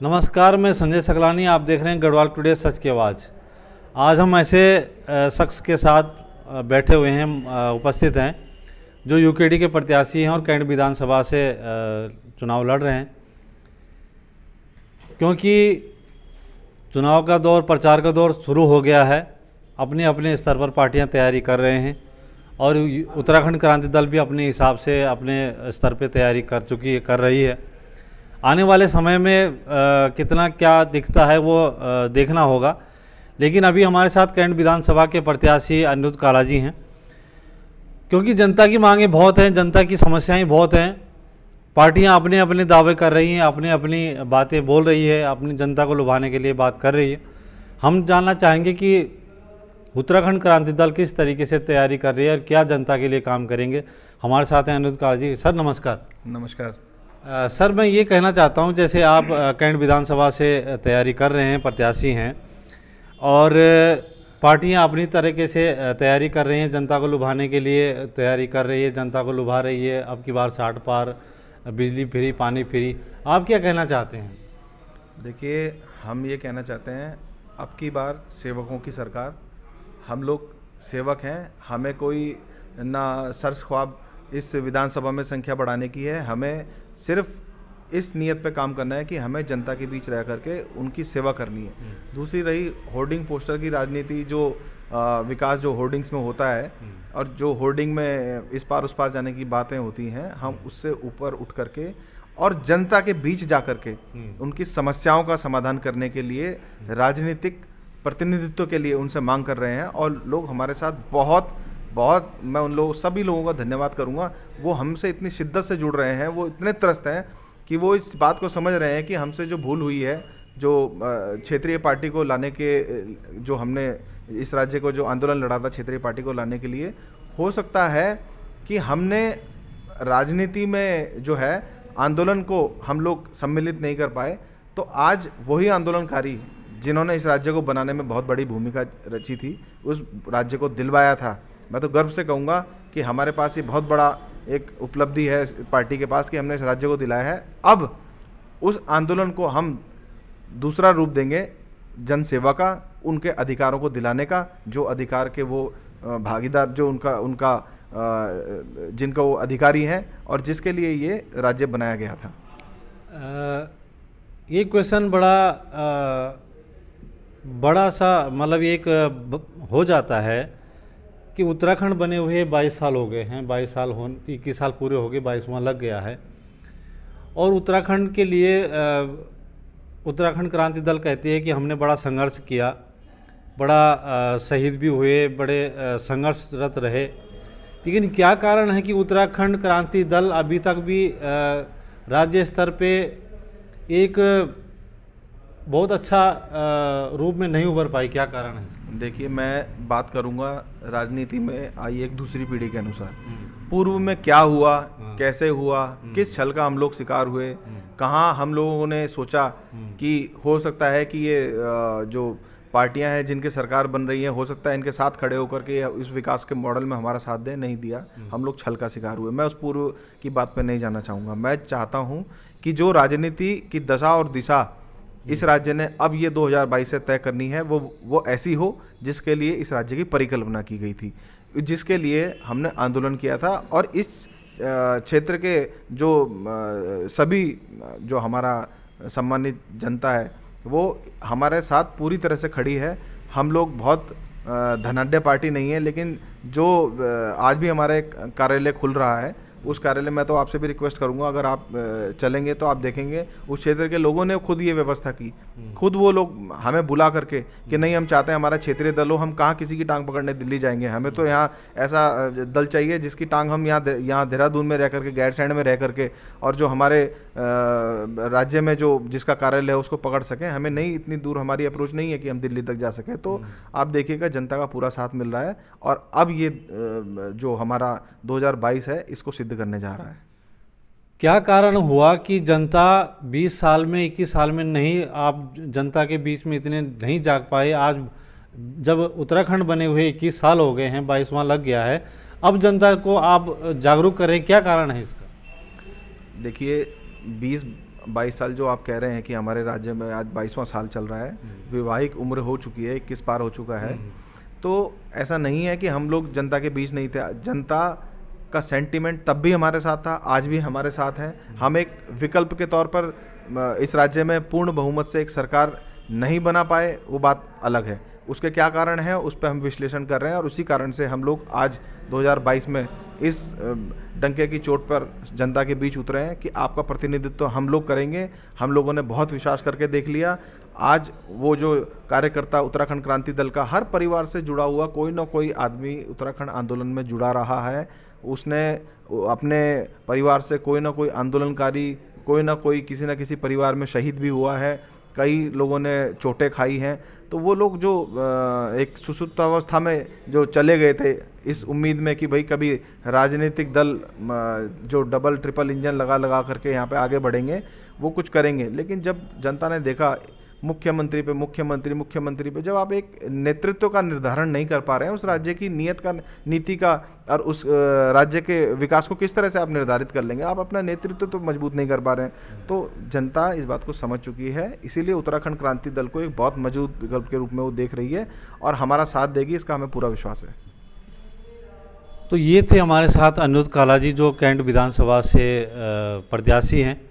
नमस्कार, मैं संजय सकलानी। आप देख रहे हैं गढ़वाल टुडे सच की आवाज़। आज हम ऐसे शख्स के साथ बैठे हुए हैं, उपस्थित हैं, जो यूकेडी के प्रत्याशी हैं और कैंट विधानसभा से चुनाव लड़ रहे हैं। क्योंकि चुनाव का दौर, प्रचार का दौर शुरू हो गया है। अपने अपने स्तर पर पार्टियां तैयारी कर रहे हैं और उत्तराखंड क्रांति दल भी अपने हिसाब से अपने स्तर पर तैयारी कर रही है। आने वाले समय में कितना क्या दिखता है वो देखना होगा। लेकिन अभी हमारे साथ कैंट विधानसभा के प्रत्याशी अनिरुद्ध कालाजी हैं। क्योंकि जनता की मांगें बहुत हैं, जनता की समस्याएं बहुत हैं। पार्टियां अपने अपने दावे कर रही हैं, अपनी अपनी बातें बोल रही है, अपनी जनता को लुभाने के लिए बात कर रही है। हम जानना चाहेंगे कि उत्तराखंड क्रांति दल किस तरीके से तैयारी कर रही है और क्या जनता के लिए काम करेंगे। हमारे साथ हैं अनिरुद्ध कालाजी। सर नमस्कार। नमस्कार। सर मैं ये कहना चाहता हूँ, जैसे आप कैंट विधानसभा से तैयारी कर रहे हैं, प्रत्याशी हैं और पार्टियां अपनी तरीके से तैयारी कर रही हैं, जनता को लुभाने के लिए तैयारी कर रही है, जनता को लुभा रही है। अब की बार 60 पार, बिजली फ्री, पानी फ्री, आप क्या कहना चाहते हैं? देखिए, हम ये कहना चाहते हैं, अब की बार सेवकों की सरकार। हम लोग सेवक हैं, हमें कोई ना सर्स ख्वाब इस विधानसभा में संख्या बढ़ाने की है। हमें सिर्फ इस नियत पे काम करना है कि हमें जनता के बीच रह करके उनकी सेवा करनी है। दूसरी रही होर्डिंग पोस्टर की राजनीति, जो विकास जो होर्डिंग्स में होता है और जो होर्डिंग में इस पार उस पार जाने की बातें होती हैं, हम उससे ऊपर उठ करके और जनता के बीच जा करके उनकी समस्याओं का समाधान करने के लिए राजनीतिक प्रतिनिधित्व के लिए उनसे मांग कर रहे हैं। और लोग हमारे साथ बहुत मैं उन लोगों सभी लोगों का धन्यवाद करूंगा। वो हमसे इतनी शिद्दत से जुड़ रहे हैं, वो इतने त्रस्त हैं कि वो इस बात को समझ रहे हैं कि हमसे जो भूल हुई है, जो क्षेत्रीय पार्टी को लाने के, जो हमने इस राज्य को जो आंदोलन लड़ा था क्षेत्रीय पार्टी को लाने के लिए, हो सकता है कि हमने राजनीति में जो है आंदोलन को हम लोग सम्मिलित नहीं कर पाए। तो आज वही आंदोलनकारी जिन्होंने इस राज्य को बनाने में बहुत बड़ी भूमिका रची थी, उस राज्य को दिलवाया था। मैं तो गर्व से कहूँगा कि हमारे पास ये बहुत बड़ा एक उपलब्धि है पार्टी के पास कि हमने इस राज्य को दिलाया है। अब उस आंदोलन को हम दूसरा रूप देंगे, जन सेवा का, उनके अधिकारों को दिलाने का, जो अधिकार के वो भागीदार, जो उनका जिनका वो अधिकारी हैं और जिसके लिए ये राज्य बनाया गया था। ये क्वेश्चन बड़ा सा मतलब एक हो जाता है कि उत्तराखंड बने हुए 22 साल हो गए हैं, 22 साल 21 साल पूरे हो गए, 22वां लग गया है। और उत्तराखंड के लिए उत्तराखंड क्रांति दल कहती है कि हमने बड़ा संघर्ष किया, बड़ा शहीद भी हुए, बड़े संघर्षरत रहे। लेकिन क्या कारण है कि उत्तराखंड क्रांति दल अभी तक भी राज्य स्तर पे एक बहुत अच्छा रूप में नहीं उभर पाई? क्या कारण है? देखिए, मैं बात करूंगा राजनीति में आई एक दूसरी पीढ़ी के अनुसार। पूर्व में क्या हुआ, कैसे हुआ, किस छल का हम लोग शिकार हुए, कहाँ हम लोगों ने सोचा कि हो सकता है कि ये जो पार्टियां हैं जिनकी सरकार बन रही है, हो सकता है इनके साथ खड़े होकर के इस विकास के मॉडल में हमारा साथ दें, नहीं दिया, हम लोग छल का शिकार हुए। मैं उस पूर्व की बात पर नहीं जाना चाहूँगा। मैं चाहता हूँ कि जो राजनीति की दशा और दिशा इस राज्य ने अब ये 2022 से तय करनी है, वो ऐसी हो जिसके लिए इस राज्य की परिकल्पना की गई थी, जिसके लिए हमने आंदोलन किया था। और इस क्षेत्र के जो सभी जो हमारा सम्मानित जनता है, वो हमारे साथ पूरी तरह से खड़ी है। हम लोग बहुत धनाढ्य पार्टी नहीं है, लेकिन जो आज भी हमारे कार्यालय खुल रहा है, उस कार्यालय में तो आपसे भी रिक्वेस्ट करूंगा, अगर आप चलेंगे तो आप देखेंगे उस क्षेत्र के लोगों ने खुद ये व्यवस्था की। खुद वो लोग हमें बुला करके कि नहीं, हम चाहते हैं हमारा क्षेत्रीय दल हो, हम कहाँ किसी की टांग पकड़ने दिल्ली जाएंगे, हमें तो यहाँ ऐसा दल चाहिए जिसकी टांग हम यहाँ देहरादून में रह करके, गैरसैंण में रह करके, और जो हमारे राज्य में जो जिसका कार्यालय है उसको पकड़ सकें। हमें नहीं, इतनी दूर हमारी अप्रोच नहीं है कि हम दिल्ली तक जा सकें। तो आप देखिएगा, जनता का पूरा साथ मिल रहा है और अब ये जो हमारा 2022 है इसको सिद्ध करने जा रहा है। क्या कारण हुआ कि जनता 20 साल में, 21 साल में नहीं, आप जनता के बीच में इतने नहीं जाग पाए? आज जब उत्तराखंड बने हुए 21 साल हो गए हैं, 22वां लग गया है, अब जनता को आप जागरूक करें, क्या कारण है इसका? देखिए, 20 22 साल जो आप कह रहे हैं कि हमारे राज्य में आज 22वां साल चल रहा है, वैवाहिक उम्र हो चुकी है, 21 पार हो चुका है, तो ऐसा नहीं है कि हम लोग जनता के बीच नहीं थे। जनता का सेंटीमेंट तब भी हमारे साथ था, आज भी हमारे साथ है। हम एक विकल्प के तौर पर इस राज्य में पूर्ण बहुमत से एक सरकार नहीं बना पाए, वो बात अलग है। उसके क्या कारण है उस पर हम विश्लेषण कर रहे हैं, और उसी कारण से हम लोग आज 2022 में इस डंके की चोट पर जनता के बीच उतरे हैं कि आपका प्रतिनिधित्व तो हम लोग करेंगे। हम लोगों ने बहुत विश्वास करके देख लिया। आज वो जो कार्यकर्ता उत्तराखंड क्रांति दल का हर परिवार से जुड़ा हुआ कोई ना कोई आदमी उत्तराखंड आंदोलन में जुड़ा रहा है। उसने अपने परिवार से कोई ना कोई आंदोलनकारी, कोई ना कोई किसी न किसी परिवार में शहीद भी हुआ है, कई लोगों ने चोटें खाई हैं। तो वो लोग जो एक सुसुप्तावस्था में जो चले गए थे इस उम्मीद में कि भाई कभी राजनीतिक दल जो डबल ट्रिपल इंजन लगा करके यहाँ पे आगे बढ़ेंगे, वो कुछ करेंगे। लेकिन जब जनता ने देखा मुख्यमंत्री पे जब आप एक नेतृत्व का निर्धारण नहीं कर पा रहे हैं, उस राज्य की नीयत का, नीति का, और उस राज्य के विकास को किस तरह से आप निर्धारित कर लेंगे? आप अपना नेतृत्व तो मजबूत नहीं कर पा रहे हैं। तो जनता इस बात को समझ चुकी है, इसीलिए उत्तराखंड क्रांति दल को एक बहुत मजबूत विकल्प के रूप में वो देख रही है और हमारा साथ देगी, इसका हमें पूरा विश्वास है। तो ये थे हमारे साथ अनिरुद्ध काला जी, जो कैंट विधानसभा से प्रत्याशी हैं,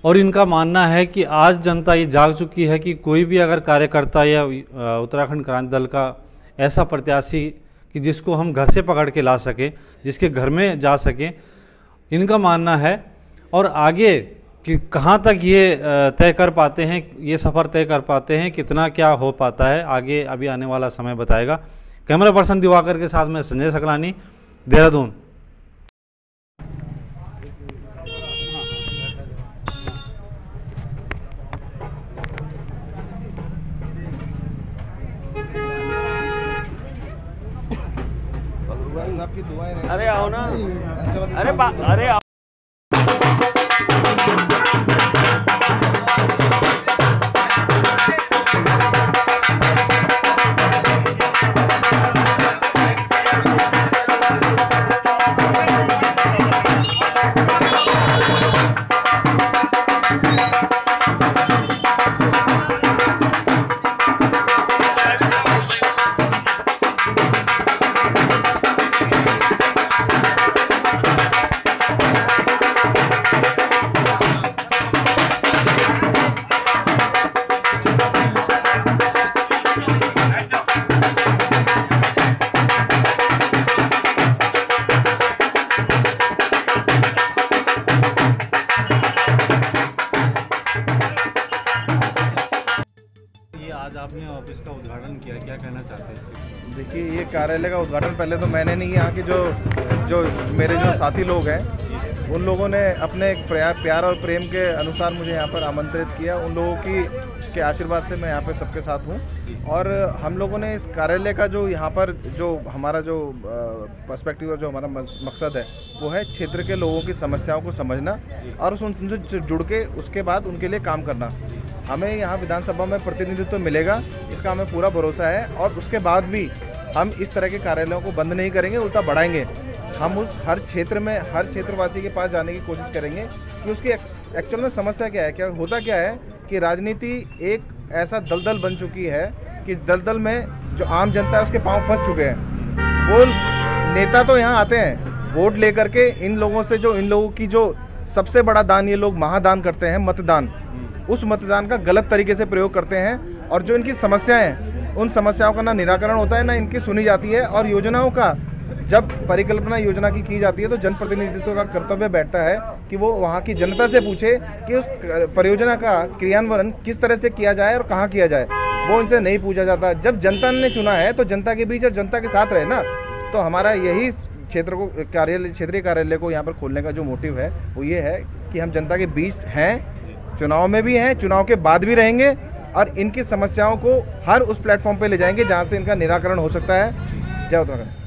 और इनका मानना है कि आज जनता ये जाग चुकी है कि कोई भी अगर कार्यकर्ता या उत्तराखंड क्रांति दल का ऐसा प्रत्याशी कि जिसको हम घर से पकड़ के ला सकें, जिसके घर में जा सकें, इनका मानना है। और आगे कि कहाँ तक ये तय कर पाते हैं, ये सफ़र तय कर पाते हैं, कितना क्या हो पाता है, आगे अभी आने वाला समय बताएगा। कैमरा पर्सन दिवाकर के साथ में संजय सकलानी, देहरादून। आपकी दुआएं रहें। अरे आओ ना, अरे आओ। आज आपने ऑफिस का उद्घाटन किया, क्या कहना चाहते हैं? देखिए, ये कार्यालय का उद्घाटन पहले तो मैंने नहीं, यहाँ के जो मेरे जो साथी लोग हैं उन लोगों ने अपने प्यार और प्रेम के अनुसार मुझे यहाँ पर आमंत्रित किया। उन लोगों के आशीर्वाद से मैं यहाँ पर सबके साथ हूँ। और हम लोगों ने इस कार्यालय का जो यहाँ पर जो हमारा जो पर्सपेक्टिव और जो हमारा मकसद है वो है क्षेत्र के लोगों की समस्याओं को समझना और उनसे जुड़ के उसके बाद उनके लिए काम करना। हमें यहाँ विधानसभा में प्रतिनिधित्व मिलेगा, इसका हमें पूरा भरोसा है। और उसके बाद भी हम इस तरह के कार्यालयों को बंद नहीं करेंगे, उल्टा बढ़ाएंगे। हम उस हर क्षेत्र में हर क्षेत्रवासी के पास जाने की कोशिश करेंगे कि उसकी एक्चुअल में समस्या क्या है। क्या होता क्या है कि राजनीति एक ऐसा दलदल बन चुकी है कि दलदल में जो आम जनता है उसके पांव फंस चुके हैं। वो नेता तो यहाँ आते हैं वोट लेकर के, इन लोगों से जो इन लोगों की जो सबसे बड़ा दान ये लोग महादान करते हैं, मतदान, उस मतदान का गलत तरीके से प्रयोग करते हैं। और जो इनकी समस्याएं हैं उन समस्याओं का ना निराकरण होता है, ना इनकी सुनी जाती है। और योजनाओं का जब परिकल्पना योजना की जाती है तो जनप्रतिनिधित्व का कर्तव्य बैठता है कि वो वहाँ की जनता से पूछे कि उस परियोजना का क्रियान्वयन किस तरह से किया जाए और कहाँ किया जाए। वो इनसे नहीं पूछा जाता। जब जनता ने चुना है तो जनता के बीच और जनता के साथ रहे ना। तो हमारा यही क्षेत्रीय कार्यालय को यहाँ पर खोलने का जो मोटिव है वो ये है कि हम जनता के बीच हैं, चुनाव में भी हैं, चुनाव के बाद भी रहेंगे और इनकी समस्याओं को हर उस प्लेटफॉर्म पे ले जाएंगे जहाँ से इनका निराकरण हो सकता है। जय उत्तराखंड।